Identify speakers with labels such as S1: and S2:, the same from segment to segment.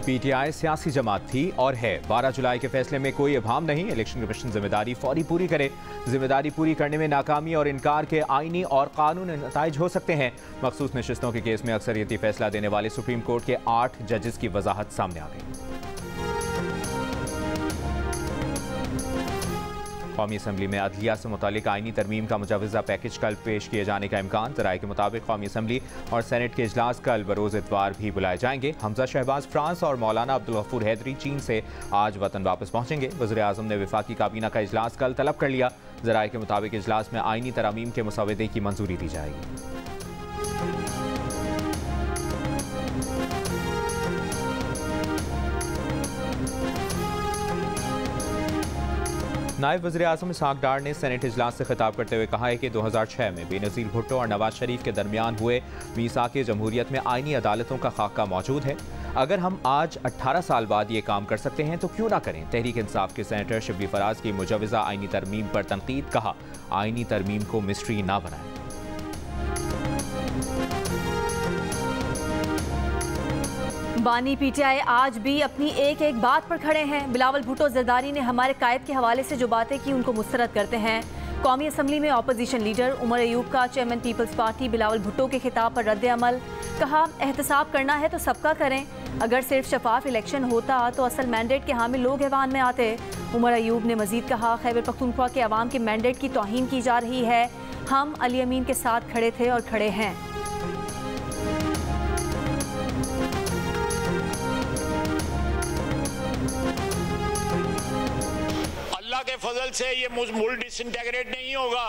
S1: PTI सियासी जमात थी और है। 12 जुलाई के फैसले में कोई इबाम नहीं। इलेक्शन कमीशन जिम्मेदारी फौरी पूरी करे। जिम्मेदारी पूरी करने में नाकामी और इनकार के आईनी और कानूनी नताइज हो सकते हैं। मखसूस नशिस्तों के केस में अक्सरियती फैसला देने वाले सुप्रीम कोर्ट के 8 जजेस की वजाहत सामने आ गई। कौमी असम्बली में अदलिया से मुतालिक आईनी तरमीम का मुजवजा पैकेज कल पेश किए जाने का इम्कान। ज़राए के मुताबिक कौमी असम्बली और सेनेट के इजलास कल बरोज़ इतवार भी बुलाए जाएंगे। हमजा शहबाज फ्रांस और मौलाना अब्दुल गफूर हैदरी चीन से आज वतन वापस पहुंचेंगे। वज़ीर आज़म ने वफाकी काबीना का इजलास कल तलब कर लिया। ज़राए के मुताबिक इजलास में आईनी तरमीम के मुसवदे की मंजूरी दी जाएगी। नायब वज़ीर आज़म इसहाक डार ने सेनेट इजलास से खिताब करते हुए कहा है कि 2006 में बेनज़ीर भुट्टो और नवाज शरीफ के दरमियान हुए मीसाक जमहूरियत में आईनी अदालतों का खाका मौजूद है। अगर हम आज 18 साल बाद ये काम कर सकते हैं तो क्यों ना करें। तहरीक इंसाफ के सेनेटर शिबली फराज की मुजवजा आईनी तरमीम पर तनकीद। कहा, आईनी तरमीम को मिस्ट्री ना बनाएं।
S2: बानी पीटीआई आज भी अपनी एक एक बात पर खड़े हैं। बिलावल भुट्टो जरदारी ने हमारे कायद के हवाले से जो बातें की उनको मुस्तरद करते हैं। कौमी असम्बली में अपोजिशन लीडर उमर अयूब का चेयरमैन पीपल्स पार्टी बिलावल भुट्टो के खिताब पर रद्द अमल। कहा, एहतसाब करना है तो सबका करें। अगर सिर्फ शफाफ इलेक्शन होता तो असल मैंडेट के हामिल लोग ऐवान में आते। उमर अयूब ने मजीद कहा, खैबर पख्तूनख्वा के अवाम के मैंडेट की तौहीन की जा रही है। हम अली अमीन के साथ खड़े थे और खड़े हैं।
S3: के फजल से ये मुल्क डिसइंटेग्रेट नहीं होगा,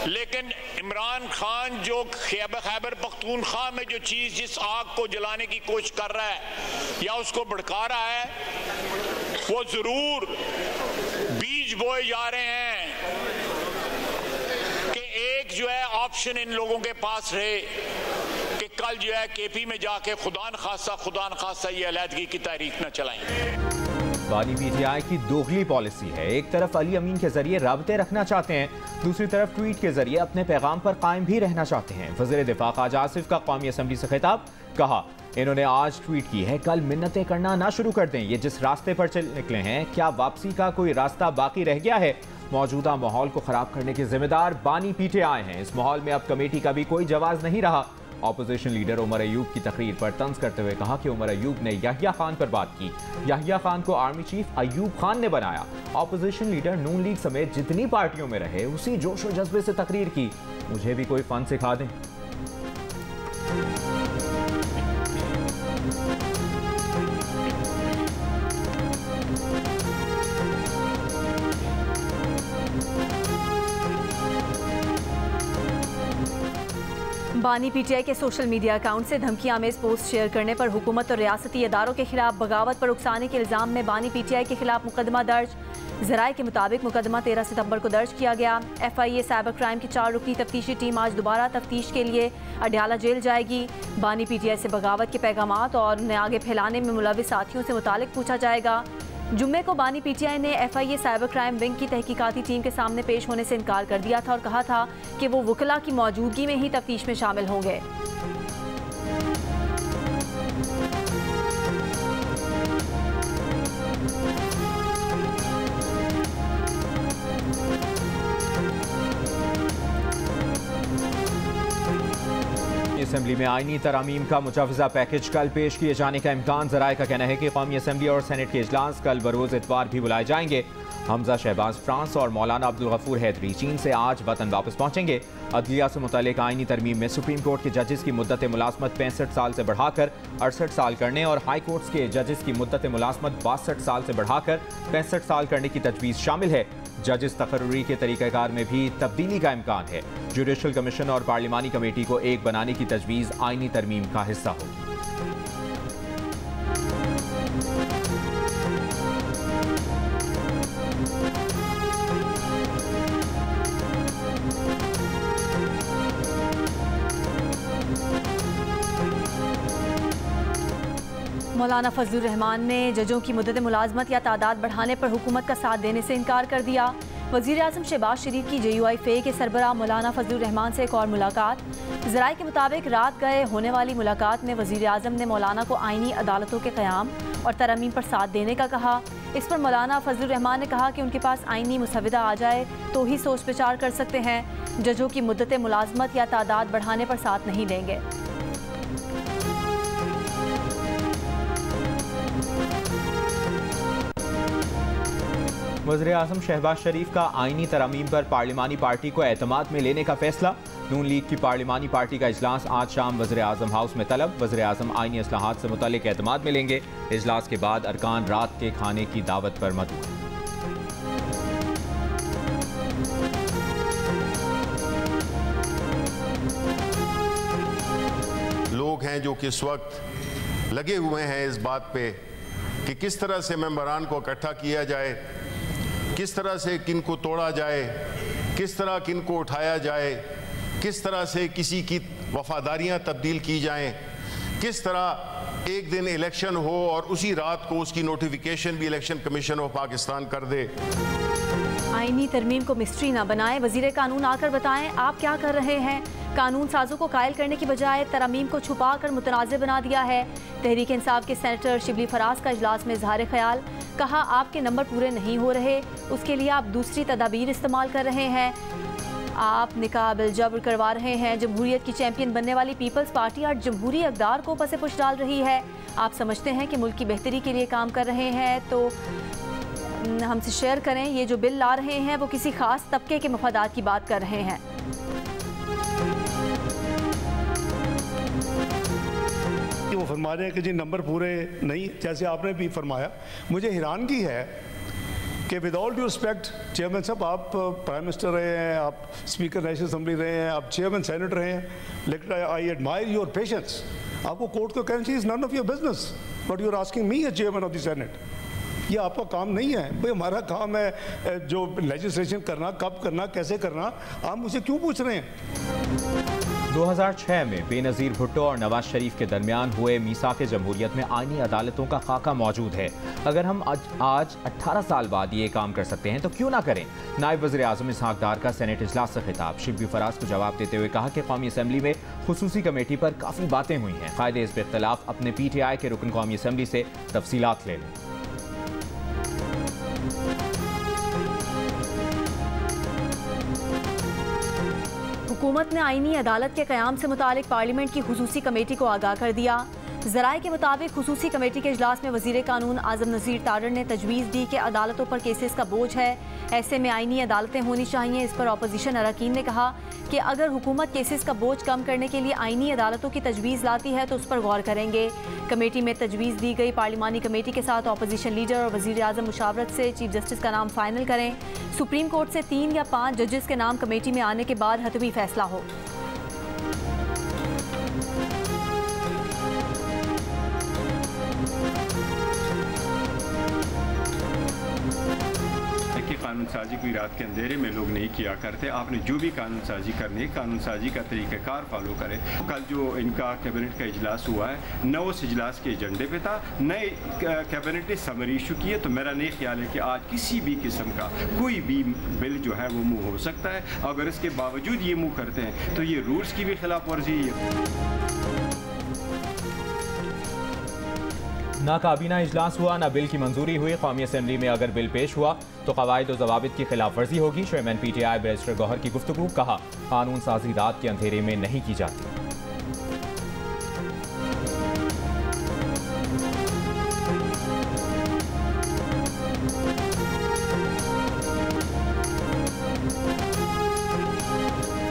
S3: लेकिन इमरान खान जो खैबर पख्तूनख्वा में जो चीज जिस आग को जलाने की कोशिश कर रहा है या उसको भड़का रहा है, वो जरूर बीज बोए जा रहे हैं कि एक जो है ऑप्शन इन लोगों के पास रहे कि कल जो है केपी में जाके खुदा न खासा ये अलहदगी की तहरीक न चलाएं।
S1: बानी पीटीआई की दोगली पॉलिसी है। एक तरफ अली अमीन के जरिए राबते रखना चाहते हैं, दूसरी तरफ ट्वीट के जरिए अपने पैगाम पर कायम भी रहना चाहते हैं। वज़ीर दिफा ख्वाजा आसिफ का कौमी असम्बली से खिताब। कहा, इन्होंने आज ट्वीट की है, कल मिन्नतें करना ना शुरू कर दें। ये जिस रास्ते पर चल निकले हैं, क्या वापसी का कोई रास्ता बाकी रह गया है? मौजूदा माहौल को खराब करने के जिम्मेदार बानी पीटीआई हैं। इस माहौल में अब कमेटी का भी कोई जवाब नहीं रहा। ऑपोजिशन लीडर उमर अयूब की तकरीर पर तंज करते हुए कहा कि उमर अयूब ने याहिया खान पर बात की। याहिया खान को आर्मी चीफ अयूब खान ने बनाया। ऑपोजिशन लीडर नून लीग समेत जितनी पार्टियों में रहे उसी जोश और जज्बे से तकरीर की। मुझे भी कोई फन सिखा दें।
S2: बानी पीटीआई के सोशल मीडिया अकाउंट से धमकी आमेज पोस्ट शेयर करने पर हुकूमत और रियासती इदारों के खिलाफ बगावत पर उकसाने के इल्जाम में बानी पीटीआई के खिलाफ मुकदमा दर्ज। ज़राए के मुताबिक मुकदमा 13 सितंबर को दर्ज किया गया। FIA साइबर क्राइम की 4 रुकनी तफ्तीशी टीम आज दोबारा तफ्तीश के लिए अडयाला जेल जाएगी। बानी पीटीआई से बगावत के पैगामात और उन्हें आगे फैलाने में मुलविस साथियों से मुतालिक पूछा जाएगा। जुम्मे को बानी पीटीआई ने FIA साइबर क्राइम विंग की तहकीकाती टीम के सामने पेश होने से इनकार कर दिया था और कहा था कि वो वकला की मौजूदगी में ही तफ्तीश में शामिल होंगे।
S1: असम्बली में आईनी तरामीम का मुजवजा पैकेज कल पेश किए जाने का इम्कान। ज़राए का कहना है कि कौमी असम्बली और सेनेट के इजलास कल बरोज़ इतवार भी बुलाए जाएंगे। हमजा शहबाज फ्रांस और मौलाना अब्दुल गफूर हैदरी चीन से आज वतन वापस पहुंचेंगे। अदलिया से मुतालिक आईनी तरमीम में सुप्रीम कोर्ट के जजेस की मुद्दत मुलाजमत 65 साल से बढ़ाकर 68 साल करने और हाई कोर्ट्स के जजेस की मुद्दत मुलाजमत 62 साल से बढ़ाकर 65 साल करने की तजवीज़ शामिल है। जजेस तकर्री के तरीक़ाकार में भी तब्दीली का इम्कान है। जुडिशल कमीशन और पार्लिमानी कमेटी को एक बनाने की तजवीज़ आईनी तरमीम का हिस्सा होगी।
S2: मौलाना फजलुर रहमान ने जजों की मुद्दत मुलाजमत या तादाद बढ़ाने पर हुकूमत का साथ देने से इनकार कर दिया। वज़ीर आज़म शहबाज शरीफ की JUI-FA के सरबराह मौलाना फजलुर रहमान से एक और मुलाकात। ज़राए के मुताबिक रात गए होने वाली मुलाकात में वज़ीर आज़म ने मौलाना को आइनी अदालतों के क़याम और तरमीम पर साथ देने का कहा। इस पर मौलाना फजलुर रहमान ने कहा कि उनके पास आइनी मुसविदा आ जाए तो ही सोच विचार कर सकते हैं। जजों की मुद्दत मुलाजमत या तादाद बढ़ाने पर साथ नहीं देंगे।
S1: वज़ीर आज़म शहबाज शरीफ का आइनी तरमीम पर पार्लिमानी पार्टी को एतमाद में लेने का फैसला। नून लीग की पार्लिमानी पार्टी का इजलास आज शाम वज़ीर आज़म हाउस में तलब। वज़ीर आज़म आइनी इस्लाहात से मुतालिक एतमाद में लेंगे। इजलास के बाद अरकान रात के खाने की दावत पर मदऊ।
S4: लोग हैं जो कि इस वक्त लगे हुए हैं इस बात पे कि किस तरह से मेंबरान को इकट्ठा किया जाए, किस तरह से किन को तोड़ा जाए, किस तरह किन को उठाया जाए, किस तरह से किसी की वफादारियां तब्दील की जाएं, किस तरह एक दिन इलेक्शन हो और उसी रात को उसकी नोटिफिकेशन भी इलेक्शन कमीशन ऑफ पाकिस्तान कर दे।
S2: आईनी तरमीम को मिस्ट्री ना बनाएं, वज़ीर कानून आकर बताएं आप क्या कर रहे हैं। कानून साजों को कायल करने की बजाय तरमीम को छुपा कर मुतनाज़ बना दिया है। तहरीक इंसाफ के सेनेटर शिबली फराज का इजलास में इजहार ख्याल, कहा आपके नंबर पूरे नहीं हो रहे, उसके लिए आप दूसरी तदाबीर इस्तेमाल कर रहे हैं। आप निकाह बिल जब्र करवा रहे हैं। जमहूरियत की चैंपियन बनने वाली पीपल्स पार्टी आज जमहूरी अक़दार को पसे पुश डाल रही है। आप समझते हैं कि मुल्क की बेहतरी के लिए काम कर रहे हैं तो हमसे शेयर करें। ये जो बिल ला रहे हैं वो किसी खास तबके के मफादात की बात कर रहे हैं।
S5: वो फरमा रहे हैं कि जी नंबर पूरे नहीं, जैसे आपने भी फरमाया। मुझे हैरानगी है कि with all due respect chairman साहब, आप प्राइम मिनिस्टर रहे हैं, आप स्पीकर नेशनल असम्बली रहे हैं, आप चेयरमैन सेनेट रहे हैं, लेकिन आई एडमायर योर पेशेंस। आपको कोर्ट को कहना चाहिए is none of your business but you are asking me as chairman of the senate. ये आपका काम नहीं है भाई, हमारा काम है जो लेजिस्लेशन करना, कब करना, कैसे करना, आप मुझे क्यों पूछ रहे हैं।
S1: 2006 में बेनज़ीर भुट्टो और नवाज शरीफ के दरमियान हुए मीसाक जमहूरियत में आईनी अदालतों का खाका मौजूद है। अगर हम आज 18 साल बाद ये काम कर सकते हैं तो क्यों ना करें। नायब वज़ीर आज़म इसहाक डार का सेनेट इजलास से खिताब। शिबली फराज को जवाब देते हुए कहा कि कौमी असम्बली में खुसूसी कमेटी पर काफ़ी बातें हुई हैं। कायदे इस पर इख्तलाफ अपने PTI के रुकन कौमी असम्बली से तफसीलात ले लें।
S2: हुकूमत ने आईनी अदालत के क़याम से मुतालिक पार्लियामेंट की खुसूसी कमेटी को आगाह कर दिया। ज़राए के मुताबिक खुसूसी कमेटी के इजलास में वज़ीर कानून आज़म नज़ीर तारड़ ने तजवीज़ दी कि अदालतों पर केसेस का बोझ है, ऐसे में आईनी अदालतें होनी चाहिए। इस पर अपोजिशन अरकान ने कहा कि अगर हुकूमत केसेस का बोझ कम करने के लिए आईनी अदालतों की तजवीज़ लाती है तो उस पर गौर करेंगे। कमेटी में तजवीज़ दी गई पार्लिमानी कमेटी के साथ अपोजिशन लीडर और वज़ीर आज़म मुशावरत से चीफ जस्टिस का नाम फाइनल करें। सुप्रीम कोर्ट से 3 या 5 जजेस के नाम कमेटी में आने के बाद हतमी फैसला हो।
S6: कानून साजी कोई रात के अंधेरे में लोग नहीं किया करते। आपने जो भी कानून साजी करनी है, कानून साजी का तरीक़ाकार फॉलो करें। कल जो इनका कैबिनेट का इजलास हुआ है, न उस इजलास के एजेंडे पे था, नए कैबिनेट ने समरी इशू की है, तो मेरा नहीं ख्याल है कि आज किसी भी किस्म का कोई भी बिल जो है वो मूव हो सकता है। अगर इसके बावजूद ये मूव करते हैं तो ये रूल्स की भी खिलाफ वर्जी है।
S1: ना काबीना इजलास हुआ, ना बिल की मंजूरी हुई। कौमी असम्बली में अगर बिल पेश हुआ तो कवायद और ज़वाबित की खिलाफ वर्जी होगी। चेयरमैन PTI बैरिस्टर गौहर की गुफ्तगू, कहा कानून साजी रात के अंधेरे में नहीं की जाती।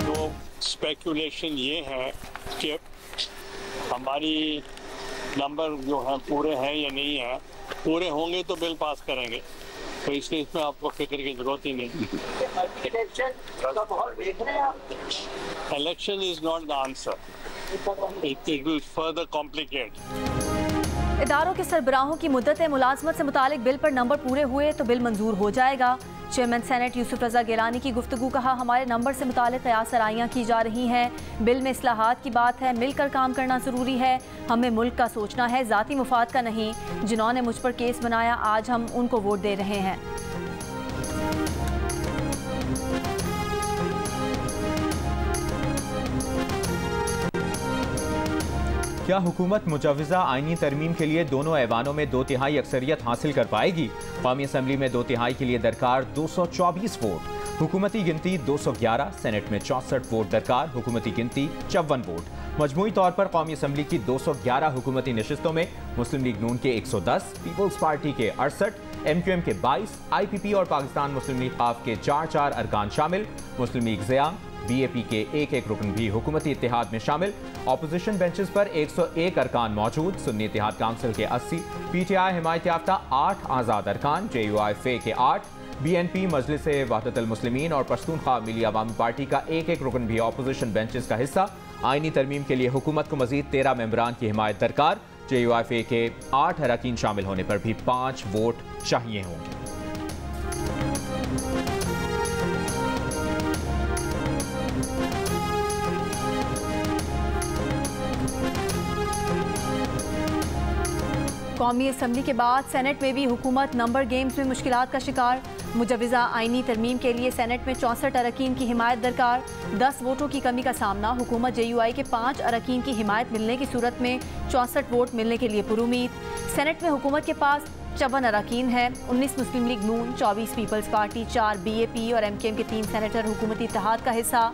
S7: तो स्पेकुलेशन ये है कि हमारी नंबर जो है पूरे हैं या नहीं है। पूरे होंगे तो बिल पास करेंगे, तो इसलिए इसमें आपको फिक्र की जरूरत ही नहीं। Election is not the answer, it will further complicate.
S2: इदारों के सरबराहों की मुद्दत मुलाजमत से मुतालिक बिल पर नंबर पूरे हुए तो बिल मंजूर हो जाएगा। चेयरमैन सेनेट यूसुफ रजा गिलानी की गुफ्तगू, कहा हमारे नंबर से मुतालिक कयास सराइयाँ की जा रही हैं। बिल में इस्लाहात की बात है, मिलकर काम करना ज़रूरी है। हमें मुल्क का सोचना है, ज़ाती मुफाद का नहीं। जिन्होंने मुझ पर केस बनाया आज हम उनको वोट दे रहे हैं।
S1: क्या हुकूमत मुजवज़ा आइनी तरमीम के लिए दोनों ऐवानों में 2/3 अक्सरियत हासिल कर पाएगी? कौमी असम्बली में 2/3 के लिए दरकार 224 वोट, हुकूमती गिनती 211, सेनेट में 64 वोट दरकार, हुकूमती गिनती 54 वोट। मजमूई तौर पर कौमी असम्बली की 211 हुकूमती नशिस्तों में मुस्लिम लीग नून के 110, पीपल्स पार्टी के 68, MQM के 22, IPP और पाकिस्तान मुस्लिम लीग खाफ के 4 अरकान शामिल, मुस्लिम लीग ज़िया BAP के 1 रुकन भी हुकूमती इत्तेहाद में शामिल। ऑपोजिशन बेंचेस पर 101 अरकान मौजूद, सुन्नी इत्तेहाद काउंसिल के 80, PTI हिमायत याफ्ता 8 आज़ाद अरकान, JUI फे के 8, BNP मजलिस वहदतुल मुस्लिमीन और पश्तूनख्वा मिली अवामी पार्टी का 1 रुकन भी ऑपोजिशन बेंचेस का हिस्सा। आइनी तरमीम के लिए हुकूमत को मजीद 13 मेंबरान की हिमायत दरकार, JUI फे के 8 अरकान शामिल होने पर भी 5 वोट चाहिए होंगे।
S2: कौमी असम्बली के बाद सेनेट में भी हुकूमत नंबर गेम्स में मुश्किलात का शिकार। मुजवज़ा आइनी तरमीम के लिए सेनेट में 64 अरकान की हिमायत दरकार, 10 वोटों की कमी का सामना। हुकूमत JUI के 5 अरकान की हिमायत मिलने की सूरत में 64 वोट मिलने के लिए पुरुमीद। सेनेट में हुकूमत के पास 54 अरकान है, 19 मुस्लिम लीग नून, 24 पीपल्स पार्टी, 4 BAP और MKM के 3 सेनेटर हुकूमती इत्तेहाद का हिस्सा।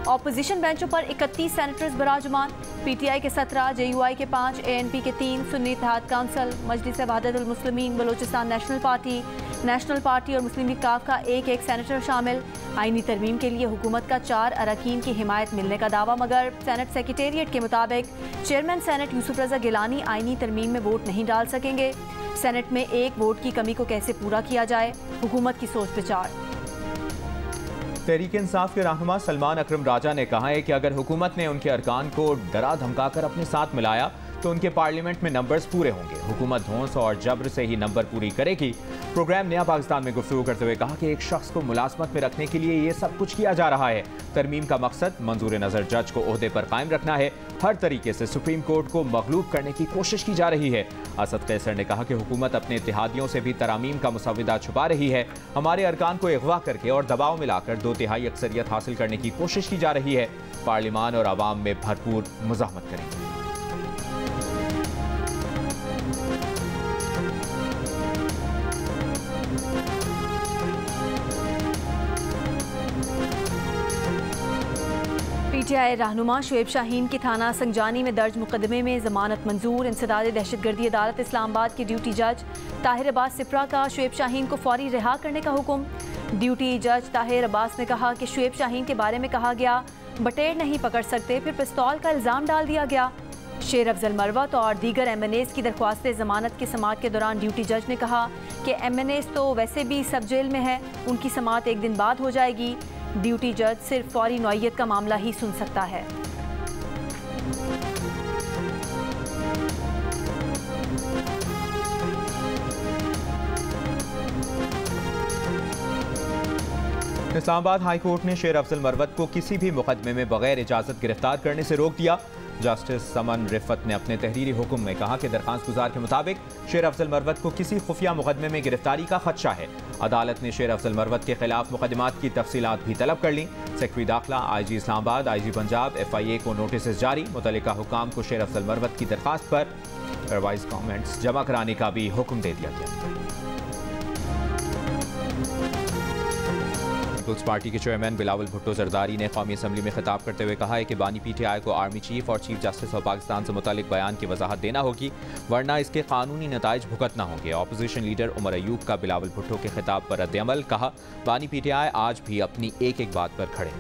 S2: ऑपोजिशन बेंचों पर 31 सेनेटर्स बराजमान, PTI के 17, JUI के 5, ANP के 3, सुन्नी इत्तेहाद काउंसिल, मजलिस वहदतुल मुस्लिमीन, बलोचिस्तान नेशनल पार्टी और मुस्लिम लीग काफ का 1 सेनेटर शामिल। आइनी तरमीम के लिए हुकूमत का 4 अरकान की हिमायत मिलने का दावा, मगर सेनेट सेक्रेटेरिएट के मुताबिक चेयरमैन सेनेट यूसुफ रजा गिलानी आइनी तरमीम में वोट नहीं डाल सकेंगे। सेनेट में 1 वोट की कमी को कैसे पूरा किया जाए, हुकूमत की सोच विचार।
S1: तहरीक इंसाफ के रहनुमा सलमान अकरम राजा ने कहा है कि अगर हुकूमत ने उनके अरकान को डरा धमकाकर अपने साथ मिलाया तो उनके पार्लियामेंट में नंबर्स पूरे होंगे। हुकूमत धौंस और जबर से ही नंबर पूरी करेगी। प्रोग्राम नया पाकिस्तान में गुफ्तगू करते हुए कहा कि एक शख्स को मुलाजमत में रखने के लिए ये सब कुछ किया जा रहा है। तरमीम का मकसद मंजूर नज़र जज को ओहदे पर कायम रखना है। हर तरीके से सुप्रीम कोर्ट को मगलूब करने की कोशिश की जा रही है। असद कैसर ने कहा कि हुकूमत अपने इत्तेहादियों से भी तरामीम का मुसविदा छुपा रही है। हमारे अरकान को अगवा करके और दबाव में लाकर 2/3 अक्सरियत हासिल करने की कोशिश की जा रही है। पार्लियामान और आवाम में भरपूर मुज़ाहमत करेंगे।
S2: PTI रहनुमा शुएब शाहीन की थाना संजानी में दर्ज मुकदमे में जमानत मंजूर। इंसदाद दहशतगर्दी अदालत इस्लामाबाद के ड्यूटी जज ताहिर अब्बास सिप्रा का शुएब शाहीन को फौरी रिहा करने का हुक्म। ड्यूटी जज ताहिर अब्बास ने कहा कि शुएब शाहीन के बारे में कहा गया बटेर नहीं पकड़ सकते, फिर पिस्तौल का इल्ज़ाम डाल दिया गया। शेर अफजल मरवत और दीगर MNAs की दरख्वास्त जमानत की समाअत के दौरान ड्यूटी जज ने कहा कि MNAs तो वैसे भी सब जेल में है, उनकी समाअत एक दिन बाद हो जाएगी। ड्यूटी जज सिर्फ फौरी नौयत का मामला ही सुन सकता है।
S1: इस्लामाबाद हाई कोर्ट ने शेर अफजल मरवत को किसी भी मुकदमे में बगैर इजाज़त गिरफ्तार करने से रोक दिया। जस्टिस समन रिफत ने अपने तहरीरी हुक्म में कहा कि दरखास्त गुजार के मुताबिक शेर अफजल मरवत को किसी खुफिया मुकदमे में गिरफ्तारी का खदशा है। अदालत ने शेर अफजल मरवत के खिलाफ मुकदमात की तफसीलात भी तलब कर ली। सेक्रेटरी दाखिला, IG Islamabad, IG Punjab, FIA को नोटिस जारी। मुतल्लिका हुकाम को शेर अफजल मरवत की दरखास्त पर रिवाइज कमेंट्स जमा कराने का भी हुक्म दे दिया गया। पीपल्स पार्टी के चेयरमैन बिलावल भुट्टो जरदारी ने कौमी असम्बली में खिताब करते हुए कहा है कि बानी PTI को आर्मी चीफ और चीफ जस्टिस ऑफ पाकिस्तान से मुतालिक बयान की वजाहत देना होगी, वरना इसके कानूनी नताइज भुगतना होंगे। ऑपोजिशन लीडर उमर अयूब का बिलावल भुट्टो के खिताब पर रद्द-ए-अमल, कहा बानी PTI आज भी अपनी एक एक बात पर खड़े।